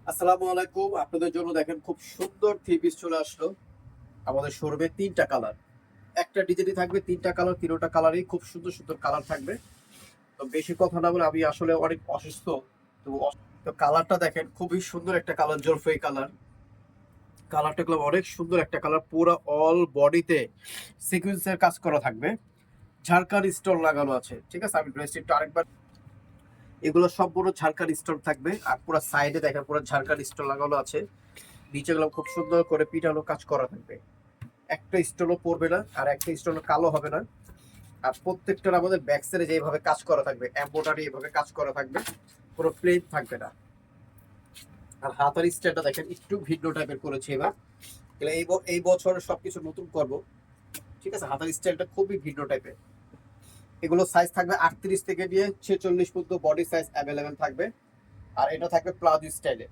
আসসালামু আলাইকুম। আপনাদের জন্য দেখেন খুব সুন্দর থ্রি পিস চলে আসলো আমাদের শোরুমে। তিনটা কালার, একটা ডিজাইনই থাকবে, তিনটা কালার, তিনটা কালারই খুব সুন্দর সুন্দর কালার থাকবে। তো বেশি কথা না বলে, আমি আসলে অনেক অসুস্থ, তো তো কালারটা দেখেন খুবই সুন্দর একটা কালার, জলপাই কালার। কালারটা গুলো অনেক সুন্দর একটা কালার, পুরো অল বডিতে সিকোয়েন্সের কাজ করা থাকবে, ঝাড়খান স্টোন লাগানো আছে। ঠিক আছে, আমি ড্রেসটি একটু আরেকবার, এগুলো সম্পূর্ণ ঝাড়খান স্টোন থাকবে। আর পুরো সাইডে দেখেন পুরো ঝাড়খান স্টোন লাগানো আছে, নিচেগুলো খুব সুন্দর করে পিটানো কাজ করা থাকবে। একটা স্টোনও পড়বে না, আর একটা স্টোনও কালো হবে না। আর প্রত্যেকটার আমাদের ব্যাক সাইডে যেভাবে কাজ করা থাকবে, এমব্রয়ডারি এভাবে কাজ করা থাকবে, পুরো প্লেন থাকবে না। আর হাতার স্টাইলটা দেখেন একটু ভিন্ন টাইপের করেছে এবার। এই বছর সবকিছু নতুন করব। ঠিক আছে, হাতার স্টাইলটা খুবই ভিন্ন টাইপের। এগুলো সাইজ থাকবে 38 থেকে নিয়ে 46 পর্যন্ত বডি সাইজ অ্যাভেলেবেল থাকবে। আর এটা থাকবে প্লাজো স্টাইলে,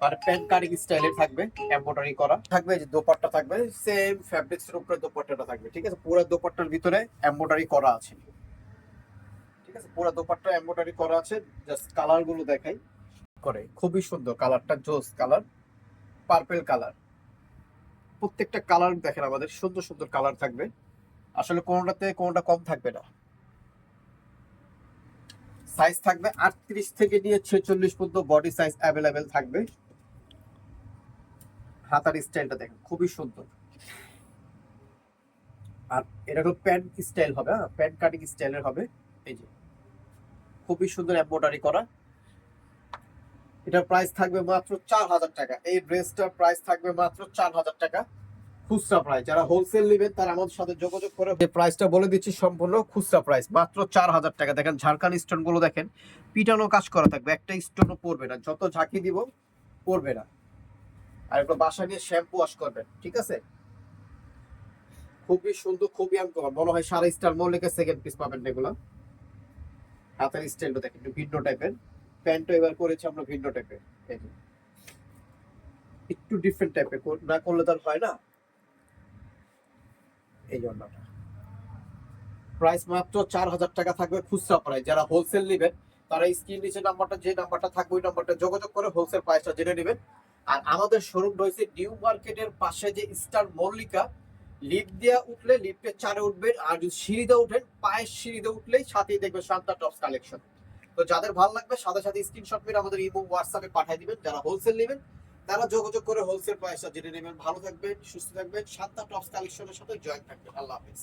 মানে প্যান্ট কাটিং স্টাইলের থাকবে, এমব্রয়ডারি করা থাকবে। যে দোপাট্টা থাকবে সেম ফ্যাব্রিক্স এর উপরে দোপাট্টাটা থাকবে। ঠিক আছে, পুরো দোপাট্টার ভিতরে এমব্রয়ডারি করা আছে। ঠিক আছে, পুরো দোপাট্টা এমব্রয়ডারি করা আছে। জাস্ট কালার গুলো দেখাই, করে খুবই সুন্দর কালারটা, জোস কালার, পার্পল কালার। প্রত্যেকটা কালার দেখেন আমাদের সুন্দর সুন্দর কালার থাকবে, আসলে কোনোটাতে কোনোটা কম থাকবে না। সাইজ থাকবে 38 থেকে নিয়ে 46 পর্যন্ত বডি সাইজ অ্যাভেলেবেল থাকবে। হাতার স্টাইলটা দেখেন খুবই সুন্দর। আর এটা হলো প্যান্ট স্টাইল হবে, হ্যাঁ প্যান্ট কাটিং স্টাইলের হবে। এই যে খুবই সুন্দর এমব্রয়ডারি করা। এটার প্রাইস থাকবে মাত্র 4000 টাকা। এই ড্রেসটার প্রাইস থাকবে মাত্র 4000 টাকা, খুচরা প্রাইস। যারা হোলসেল নেবেন তারা আমাদের সাথে যোগাযোগ করে, যে প্রাইসটা বলে দিচ্ছি সম্পূর্ণ খুচরা প্রাইস মাত্র 4000 টাকা। দেখেন ঝাড়খান স্টোন গুলো দেখেন, পিটানো কাজ করা থাকবে, একটা স্টোনও পড়বে না, যত ঝাঁকি দিব পড়বে না। আর এগুলো বাসা নিয়ে শ্যাম্পু ওয়াশ করবেন। ঠিক আছে, খুবই সুন্দর, খুবই আনকমন, মনে হয় সারা স্টার মল্লিকের সেকেন্ড পিস পাবেন এগুলো। হাতের স্টাইলটা দেখেন একটু ভিন্ন টাইপের। প্যান্টও এবার করেছি আমরা ভিন্ন টাইপের, একটু ডিফারেন্ট টাইপের, না করলে তার হয় না, এই জন্য। প্রাইস মাত্র 4000 টাকা থাকবে খুচরা প্রাইস। যারা হোলসেল নেবেন তারা স্ক্রিন নিচে নাম্বারটা, যে নাম্বারটা থাকবে ওই নাম্বারটা যোগাযোগ করে হোলসেল প্রাইসটা জেনে নেবেন। আর আমাদের শোরুম রয়েছে নিউ মার্কেটের পাশে, যে স্টার মল্লিকা। লিফট দিয়ে উঠলে লিফটের 4-এ উঠবেন, আর যদি সিঁড়িতে উঠেন পায়ের সিঁড়িতে উঠলেই সাথেই দেখবেন শান্তা টপস কালেকশন। তো যাদের ভালো লাগবে সাথে সাথে স্ক্রিনশট মেরে আমাদের ইমো হোয়াটসঅ্যাপে পাঠিয়ে দিবেন। যারা হোলসেল নেবেন তারা যোগাযোগ করে হোলসেল প্রাইসটা জেনে নেবেন। ভালো থাকবেন, সুস্থ থাকবেন, শান্তা টপস কালেকশনের সাথে জয়েন থাকবেন। আল্লাহ হাফেজ।